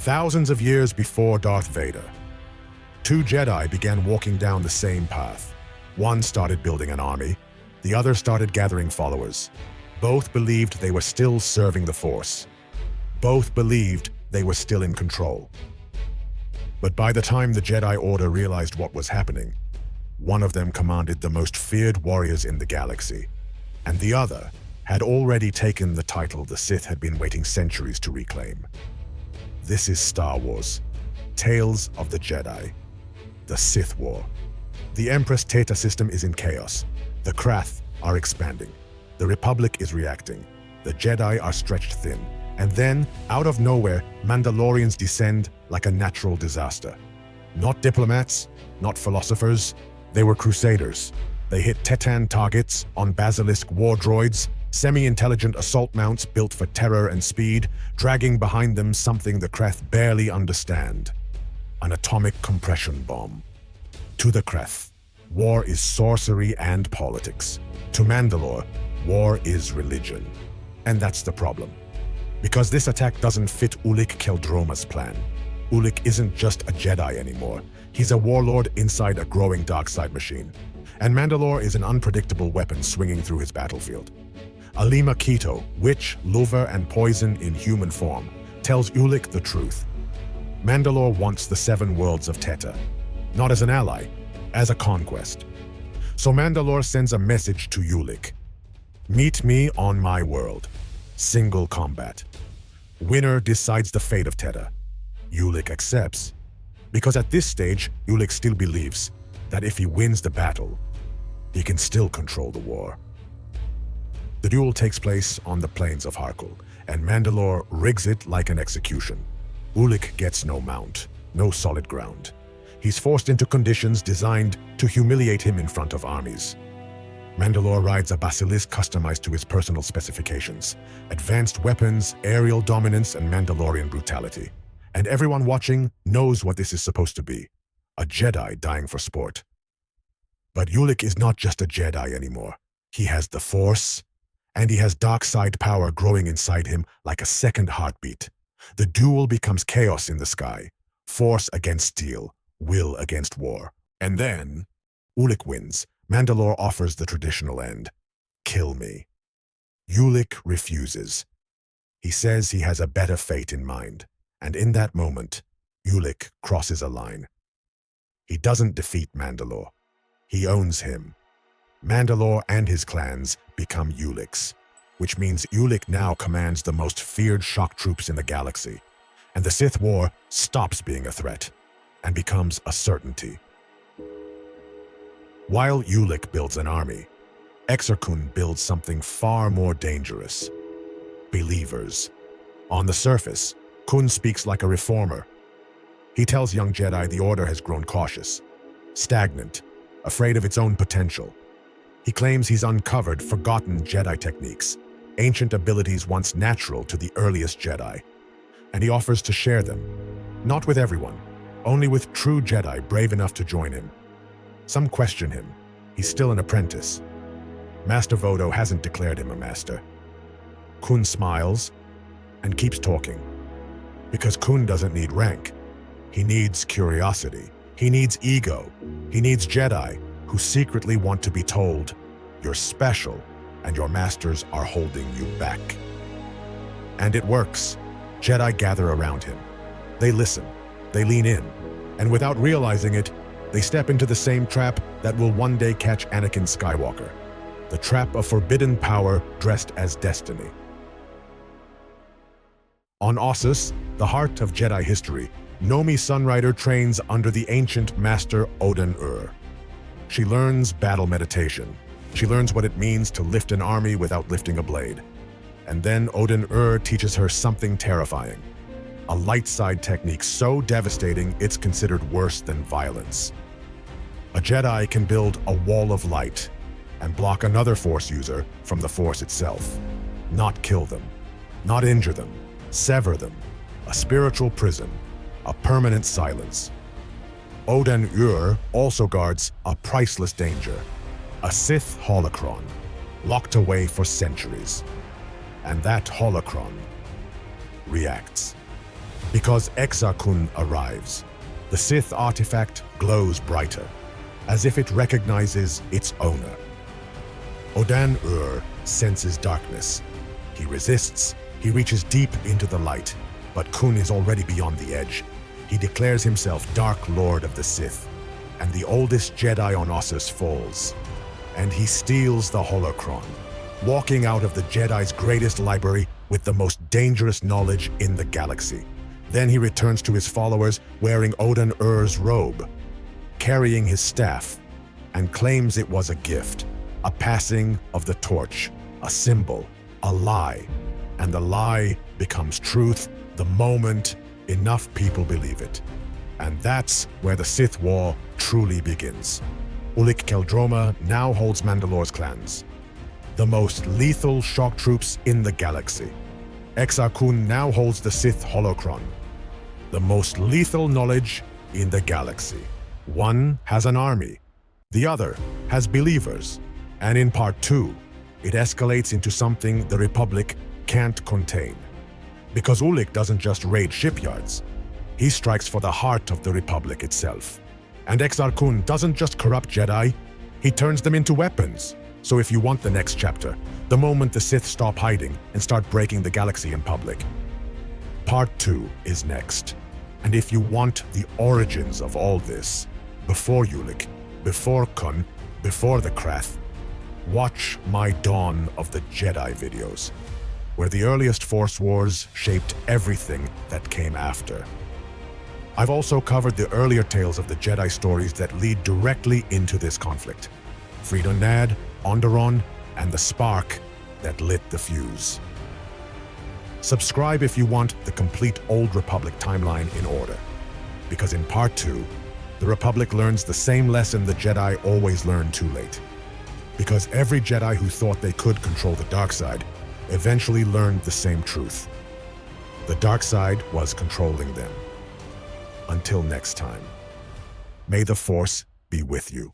Thousands of years before Darth Vader, two Jedi began walking down the same path. One started building an army, the other started gathering followers. Both believed they were still serving the Force. Both believed they were still in control. But by the time the Jedi Order realized what was happening, one of them commanded the most feared warriors in the galaxy, and the other had already taken the title the Sith had been waiting centuries to reclaim. This is Star Wars, Tales of the Jedi, the Sith War. The Empress Teta system is in chaos. The Krath are expanding. The Republic is reacting. The Jedi are stretched thin. And then, out of nowhere, Mandalorians descend like a natural disaster. Not diplomats, not philosophers, they were crusaders. They hit Tetan targets on basilisk war droids, semi-intelligent assault mounts built for terror and speed, dragging behind them something the Krath barely understand: an atomic compression bomb. To the Krath, war is sorcery and politics. To Mandalore, war is religion. And that's the problem. Because this attack doesn't fit Ulic Qel-Droma's plan. Ulic isn't just a Jedi anymore. He's a warlord inside a growing dark side machine. And Mandalore is an unpredictable weapon swinging through his battlefield. Alima Keto, witch, lure, and poison in human form, tells Ulic the truth. Mandalore wants the 7 worlds of Teta, not as an ally, as a conquest. So Mandalore sends a message to Ulic. Meet me on my world. Single combat. Winner decides the fate of Teta. Ulic accepts, because at this stage, Ulic still believes that if he wins the battle, he can still control the war. The duel takes place on the plains of Harkul, and Mandalore rigs it like an execution. Ulic gets no mount, no solid ground. He's forced into conditions designed to humiliate him in front of armies. Mandalore rides a basilisk customized to his personal specifications: advanced weapons, aerial dominance, and Mandalorian brutality. And everyone watching knows what this is supposed to be: a Jedi dying for sport. But Ulic is not just a Jedi anymore. He has the Force, and he has dark side power growing inside him like a second heartbeat. The duel becomes chaos in the sky: Force against steel, will against war. And then, Ulic wins. Mandalore offers the traditional end: kill me. Ulic refuses. He says he has a better fate in mind. And in that moment, Ulic crosses a line. He doesn't defeat Mandalore. He owns him. Mandalore and his clans become Ulic's, which means Ulic now commands the most feared shock troops in the galaxy. And the Sith War stops being a threat and becomes a certainty. While Ulic builds an army, Exar Kun builds something far more dangerous: believers. On the surface, Kun speaks like a reformer. He tells young Jedi the Order has grown cautious, stagnant, afraid of its own potential. He claims he's uncovered forgotten Jedi techniques, ancient abilities once natural to the earliest Jedi, and he offers to share them. Not with everyone, only with true Jedi brave enough to join him. Some question him. He's still an apprentice. Master Vodo hasn't declared him a master. Kun smiles and keeps talking. Because Kun doesn't need rank. He needs curiosity. He needs ego. He needs Jedi who secretly want to be told, "You're special, and your masters are holding you back." And it works. Jedi gather around him. They listen. They lean in. And without realizing it, they step into the same trap that will one day catch Anakin Skywalker. The trap of forbidden power dressed as destiny. On Ossus, the heart of Jedi history, Nomi Sunrider trains under the ancient master Oden-Ur. She learns battle meditation. She learns what it means to lift an army without lifting a blade. And then Oden-Ur teaches her something terrifying: a light side technique so devastating it's considered worse than violence. A Jedi can build a wall of light and block another Force user from the Force itself. Not kill them, not injure them, sever them. A spiritual prison, a permanent silence. Oden-Ur also guards a priceless danger: a Sith Holocron, locked away for centuries. And that Holocron reacts. Because Exar Kun arrives. The Sith artifact glows brighter, as if it recognizes its owner. Odan senses darkness. He resists. He reaches deep into the light, but Kun is already beyond the edge. He declares himself Dark Lord of the Sith, and the oldest Jedi on Ossus falls. And he steals the Holocron, walking out of the Jedi's greatest library with the most dangerous knowledge in the galaxy. Then he returns to his followers wearing Odan robe, carrying his staff, and claims it was a gift, a passing of the torch, a symbol, a lie. And the lie becomes truth the moment enough people believe it. And that's where the Sith War truly begins. Ulic Qel-Droma now holds Mandalore's clans, the most lethal shock troops in the galaxy. Exar Kun now holds the Sith Holocron, the most lethal knowledge in the galaxy. One has an army, the other has believers, and in Part 2, it escalates into something the Republic can't contain. Because Ulic doesn't just raid shipyards, he strikes for the heart of the Republic itself. And Exar Kun doesn't just corrupt Jedi, he turns them into weapons. So if you want the next chapter, the moment the Sith stop hiding and start breaking the galaxy in public, Part 2 is next. And if you want the origins of all this, before Ulic, before Kun, before the Krath, watch my Dawn of the Jedi videos, where the earliest Force Wars shaped everything that came after. I've also covered the earlier tales of the Jedi stories that lead directly into this conflict. Freedon Nad, Onderon, and the spark that lit the fuse. Subscribe if you want the complete Old Republic timeline in order. Because in Part 2, the Republic learns the same lesson the Jedi always learn too late. Because every Jedi who thought they could control the dark side eventually learned the same truth. The dark side was controlling them. Until next time, may the Force be with you.